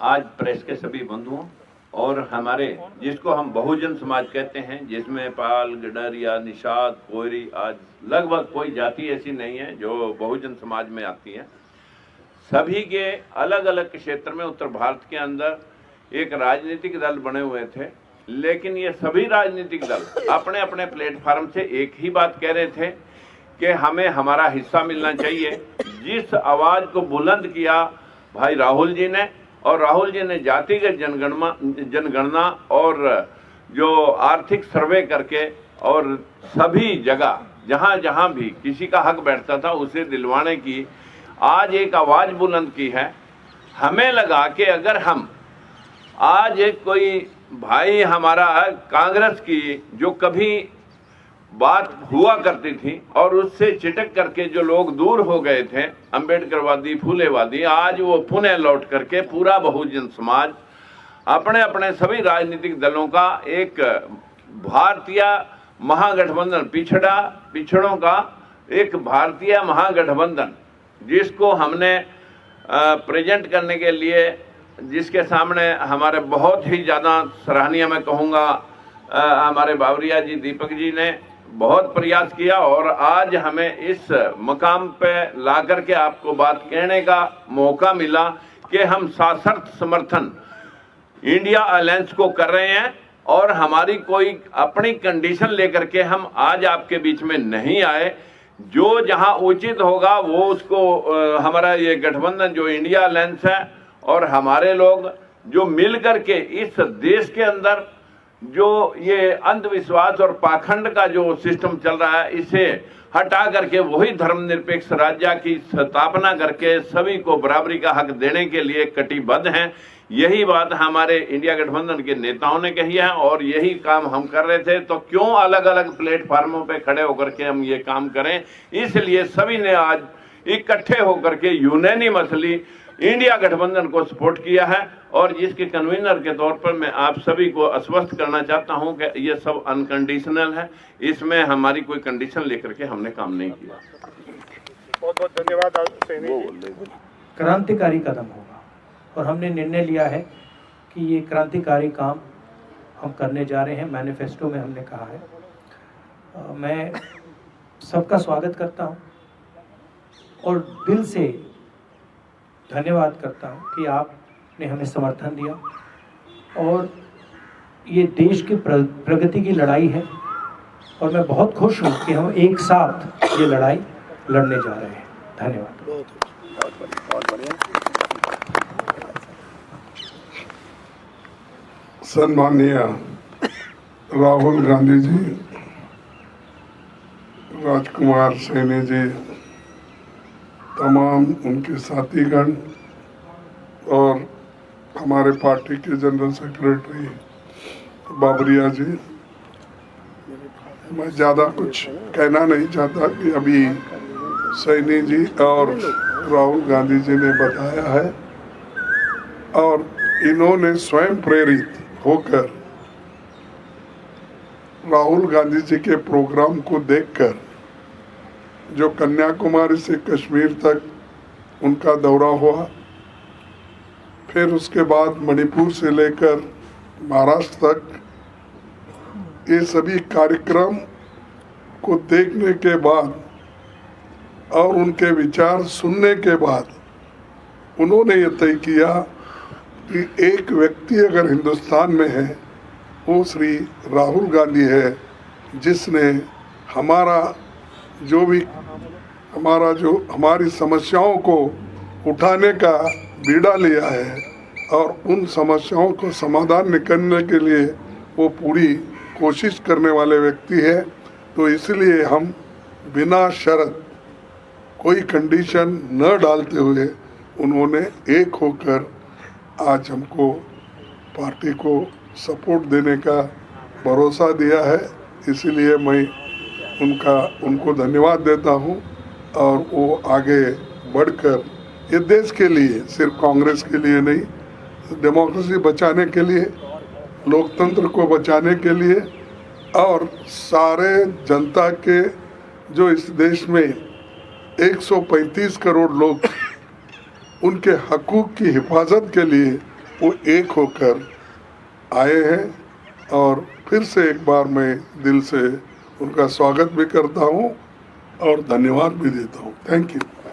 आज प्रेस के सभी बंधुओं और हमारे जिसको हम बहुजन समाज कहते हैं, जिसमें पाल, गडरिया, निषाद, कोयरी, आज लगभग कोई जाति ऐसी नहीं है जो बहुजन समाज में आती है। सभी के अलग अलग क्षेत्र में उत्तर भारत के अंदर एक राजनीतिक दल बने हुए थे, लेकिन ये सभी राजनीतिक दल अपने अपने प्लेटफार्म से एक ही बात कह रहे थे कि हमें हमारा हिस्सा मिलना चाहिए। जिस आवाज को बुलंद किया भाई राहुल जी ने, और राहुल जी ने जातिगत जनगणना और जो आर्थिक सर्वे करके और सभी जगह जहां जहां भी किसी का हक बैठता था उसे दिलवाने की आज एक आवाज बुलंद की है। हमें लगा कि अगर हम आज एक कोई भाई हमारा कांग्रेस की जो कभी बात हुआ करती थी और उससे चिटक करके जो लोग दूर हो गए थे, अंबेडकरवादी, फूलेवादी, आज वो पुनः लौट करके पूरा बहुजन समाज अपने अपने सभी राजनीतिक दलों का एक भारतीय महागठबंधन, पिछड़ों का एक भारतीय महागठबंधन जिसको हमने प्रेजेंट करने के लिए, जिसके सामने हमारे बहुत ही ज़्यादा सराहनीय मैं कहूँगा हमारे बावरिया जी, दीपक जी ने बहुत प्रयास किया और आज हमें इस मकाम पे ला करके आपको बात कहने का मौका मिला कि हम सशर्त समर्थन इंडिया अलायंस को कर रहे हैं और हमारी कोई अपनी कंडीशन लेकर के हम आज आपके बीच में नहीं आए। जो जहां उचित होगा वो उसको हमारा ये गठबंधन जो इंडिया अलायंस है और हमारे लोग जो मिल करके इस देश के अंदर जो ये अंधविश्वास और पाखंड का जो सिस्टम चल रहा है, इसे हटा करके वही धर्मनिरपेक्ष राज्य की स्थापना करके सभी को बराबरी का हक देने के लिए कटिबद्ध हैं। यही बात हमारे इंडिया गठबंधन के नेताओं ने कही है और यही काम हम कर रहे थे। तो क्यों अलग अलग प्लेटफार्मों पे खड़े होकर के हम ये काम करें, इसलिए सभी ने आज इकट्ठे होकर के यूनानिमसली इंडिया गठबंधन को सपोर्ट किया है। और जिसके कन्वीनर के तौर पर मैं आप सभी को आश्वस्त करना चाहता हूं कि ये सब अनकंडीशनल है, इसमें हमारी कोई कंडीशन लेकर के हमने काम नहीं किया। बहुत बहुत धन्यवाद। क्रांतिकारी कदम होगा और हमने निर्णय लिया है कि ये क्रांतिकारी काम हम करने जा रहे हैं। मैनिफेस्टो में हमने कहा है। मैं सबका स्वागत करता हूं और दिल से धन्यवाद करता हूं कि आपने हमें समर्थन दिया और ये देश की प्रगति की लड़ाई है और मैं बहुत खुश हूं कि हम एक साथ ये लड़ाई लड़ने जा रहे हैं। धन्यवाद। बहुत बढ़िया। सम्माननीय राहुल गांधी जी, राजकुमार सैनी जी, तमाम उनके साथीगण और हमारे पार्टी के जनरल सेक्रेटरी बावरिया जी, मैं ज़्यादा कुछ कहना नहीं चाहता कि अभी सैनी जी और राहुल गांधी जी ने बताया है और इन्होंने स्वयं प्रेरित होकर राहुल गांधी जी के प्रोग्राम को देखकर जो कन्याकुमारी से कश्मीर तक उनका दौरा हुआ, फिर उसके बाद मणिपुर से लेकर महाराष्ट्र तक, ये सभी कार्यक्रम को देखने के बाद और उनके विचार सुनने के बाद उन्होंने ये तय किया कि एक व्यक्ति अगर हिंदुस्तान में है वो श्री राहुल गांधी है, जिसने हमारी समस्याओं को उठाने का बीड़ा लिया है और उन समस्याओं को समाधान निकालने के लिए वो पूरी कोशिश करने वाले व्यक्ति है। तो इसलिए हम बिना शर्त कोई कंडीशन न डालते हुए उन्होंने एक होकर आज हमको पार्टी को सपोर्ट देने का भरोसा दिया है। इसलिए मैं उनको धन्यवाद देता हूं और वो आगे बढ़कर ये देश के लिए, सिर्फ कांग्रेस के लिए नहीं, डेमोक्रेसी बचाने के लिए, लोकतंत्र को बचाने के लिए और सारे जनता के जो इस देश में 135 करोड़ लोग उनके हकूक़ की हिफाजत के लिए वो एक होकर आए हैं और फिर से एक बार मैं दिल से उनका स्वागत भी करता हूँ और धन्यवाद भी देता हूँ। Thank you.